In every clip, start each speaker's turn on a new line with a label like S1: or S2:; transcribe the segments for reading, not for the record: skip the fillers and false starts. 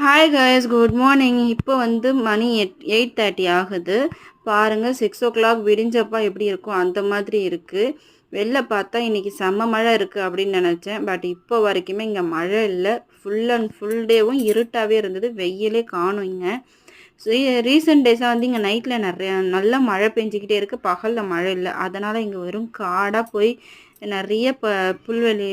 S1: Hi guys, good morning. இப்போ வந்து மணி 8:30 ஆகுது. பாருங்க, 6 o'clock விடிஞ்சப்பா எப்படி இருக்கும் அந்த மாதிரி இருக்குது. வெளில பார்த்தா இன்றைக்கி செம்ம மழை இருக்குது அப்படின்னு நினச்சேன். பட் இப்போ வரைக்குமே இங்கே மழை இல்லை. ஃபுல் அண்ட் ஃபுல் டேவும் இருட்டாகவே இருந்தது. வெயிலே காணும் இங்கே. ஸோ ரீசெண்ட் டேஸாக வந்து இங்கே நைட்டில் நிறைய நல்லா மழை பெஞ்சிக்கிட்டே இருக்குது. பகலில் மழை இல்லை. அதனால் இங்கே வெறும் காடாக போய் நிறைய புல்வெளி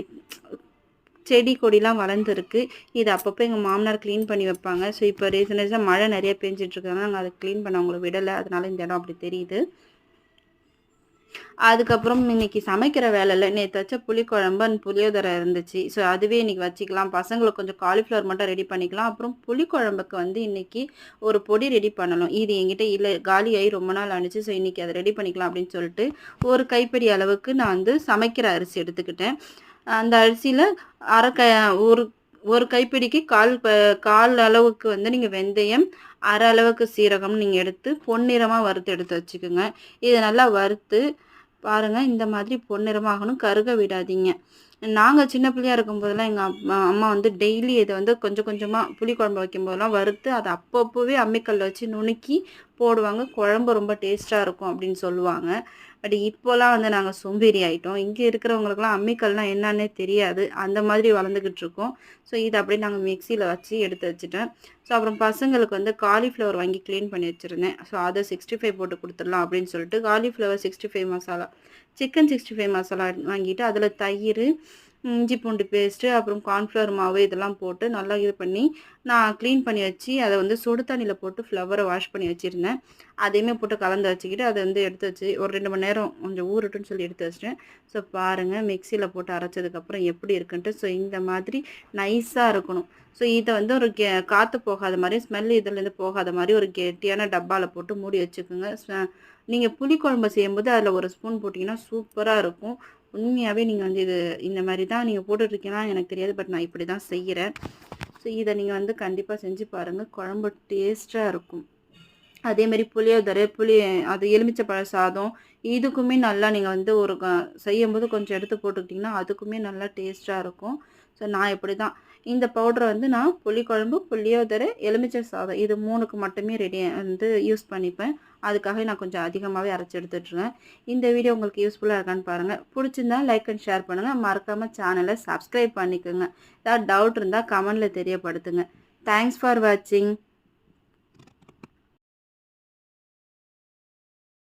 S1: செடி கொடிலாம் வளர்ந்துருக்கு. இது அப்பப்போ எங்கள் மாமனார் க்ளீன் பண்ணி வைப்பாங்க. ஸோ இப்போ ரீசெண்டாக மழை நிறைய பெஞ்சிட்ருக்காங்க. நாங்கள் அதை க்ளீன் பண்ண அவங்கள விடலை. அதனால் இந்த இடம் அப்படி தெரியுது. அதுக்கப்புறம் இன்றைக்கி சமைக்கிற வேலை இல்லை. நேற்று வச்ச புளிக்குழம்பு அண்ட் புளியோதரை இருந்துச்சு. ஸோ அதுவே இன்றைக்கி வச்சுக்கலாம். பசங்களுக்கு கொஞ்சம் காலிஃப்ளவர் மட்டும் ரெடி பண்ணிக்கலாம். அப்புறம் புளிக்குழம்புக்கு வந்து இன்றைக்கி ஒரு பொடி ரெடி பண்ணணும். இது என்கிட்ட இல்லை, காலியாகி ரொம்ப நாள் ஆனிச்சு. ஸோ இன்றைக்கி அதை ரெடி பண்ணிக்கலாம் அப்படின்னு சொல்லிட்டு ஒரு கைப்பிடி அளவுக்கு நான் வந்து சமைக்கிற அரிசி எடுத்துக்கிட்டேன். அந்த அரிசியில் ஒரு ஒரு கைப்பிடிக்கு கால் அளவுக்கு வந்து நீங்கள் வெந்தயம், அரை அளவுக்கு சீரகம் நீங்கள் எடுத்து பொன்னிறமாக வறுத்து எடுத்து வச்சுக்கோங்க. இதை நல்லா வறுத்து பாருங்கள், இந்த மாதிரி பொன்னிறமாகணும், கருக விடாதீங்க. நாங்கள் சின்ன பிள்ளையாக இருக்கும்போதெல்லாம் எங்கள் அம்மா வந்து டெய்லி இதை வந்து கொஞ்சம் கொஞ்சமாக புளிக்குழம்பு வைக்கும்போதெல்லாம் வறுத்து அதை அப்பப்போவே அம்மிக்கல்ல வச்சு நுணுக்கி போடுவாங்க. குழம்பு ரொம்ப டேஸ்ட்டாக இருக்கும் அப்படின்னு சொல்லுவாங்க. பட் இப்போலாம் வந்து நாங்கள் சோம்பேறி ஆகிட்டோம். இங்கே இருக்கிறவங்களுக்குலாம் அம்மிக்கல்னால் என்னன்னே தெரியாது. அந்த மாதிரி வளர்ந்துக்கிட்டு இருக்கோம். ஸோ இதை அப்படியே நாங்கள் மிக்சியில் வச்சு எடுத்து வச்சுட்டேன். ஸோ அப்புறம் பசங்களுக்கு வந்து காலிஃப்ளவர் வாங்கி க்ளீன் பண்ணி வச்சுருந்தேன். ஸோ அதை 65 போட்டு கொடுத்துடலாம் அப்படின்னு சொல்லிட்டு காலிஃப்ளவர் 65 மசாலா, சிக்கன் 65 மசாலா வாங்கிட்டு அதில் தயிர், இஞ்சி பூண்டு பேஸ்ட்டு, அப்புறம் கார்ன்ஃப்ளவர் மாவு இதெல்லாம் போட்டு நல்லா இது பண்ணி நான் க்ளீன் பண்ணி வச்சு அதை வந்து சுடு தண்ணியில் போட்டு ஃப்ளவரை வாஷ் பண்ணி வச்சுருந்தேன். அதையுமே போட்டு கலந்து வச்சுக்கிட்டு அதை வந்து எடுத்து வச்சு ஒரு 2 மணி நேரம் கொஞ்சம் ஊறட்டுன்னு சொல்லி எடுத்து வச்சிட்டேன். ஸோ பாருங்கள், மிக்சியில் போட்டு அரைச்சதுக்கப்புறம் எப்படி இருக்குன்ட்டு. ஸோ இந்த மாதிரி நைஸாக இருக்கணும். ஸோ இதை வந்து ஒரு காற்று போகாத மாதிரி, ஸ்மெல் இதுலேருந்து போகாத மாதிரி ஒரு கெட்டியான டப்பாவில் போட்டு மூடி வச்சுக்கோங்க. நீங்கள் புளிக்குழம்பு செய்யும்போது அதில் ஒரு ஸ்பூன் போட்டிங்கன்னா சூப்பராக இருக்கும். உண்மையாகவே நீங்கள் வந்து இது இந்த மாதிரி தான் நீங்கள் போட்டுட்ருக்கீங்கன்னா எனக்கு தெரியாது. பட் நான் இப்படி தான் செய்கிறேன். ஸோ இதை நீங்கள் வந்து கண்டிப்பாக செஞ்சு பாருங்கள். குழம்பு டேஸ்ட்டாக இருக்கும். அதேமாரி புளியோதரை, அது எலுமிச்சைப்பழ சாதம், இதுக்குமே நல்லா நீங்கள் வந்து ஒரு செய்யும்போது கொஞ்சம் எடுத்து போட்டுக்கிட்டிங்கன்னா அதுக்குமே நல்லா டேஸ்ட்டாக இருக்கும். ஸோ நான் இப்படி தான் இந்த பவுடரை வந்து நான் புளிக்குழம்பு, புளியோதரை, எலுமிச்சை சாதம் இது 3க்கு மட்டுமே வந்து யூஸ் பண்ணிப்பேன். அதுக்காக நான் கொஞ்சம் அதிகமாகவே அரைச்சி எடுத்துட்ருக்கேன். இந்த வீடியோ உங்களுக்கு யூஸ்ஃபுல்லாக இருக்கான்னு பாருங்கள். பிடிச்சிருந்தா லைக் அண்ட் ஷேர் பண்ணுங்கள். மறக்காமல் சேனலை சப்ஸ்கிரைப் பண்ணிக்கோங்க. ஏதாவது டவுட் இருந்தால் கமெண்டில் தெரியப்படுத்துங்க. தேங்க்ஸ் ஃபார் வாட்சிங்.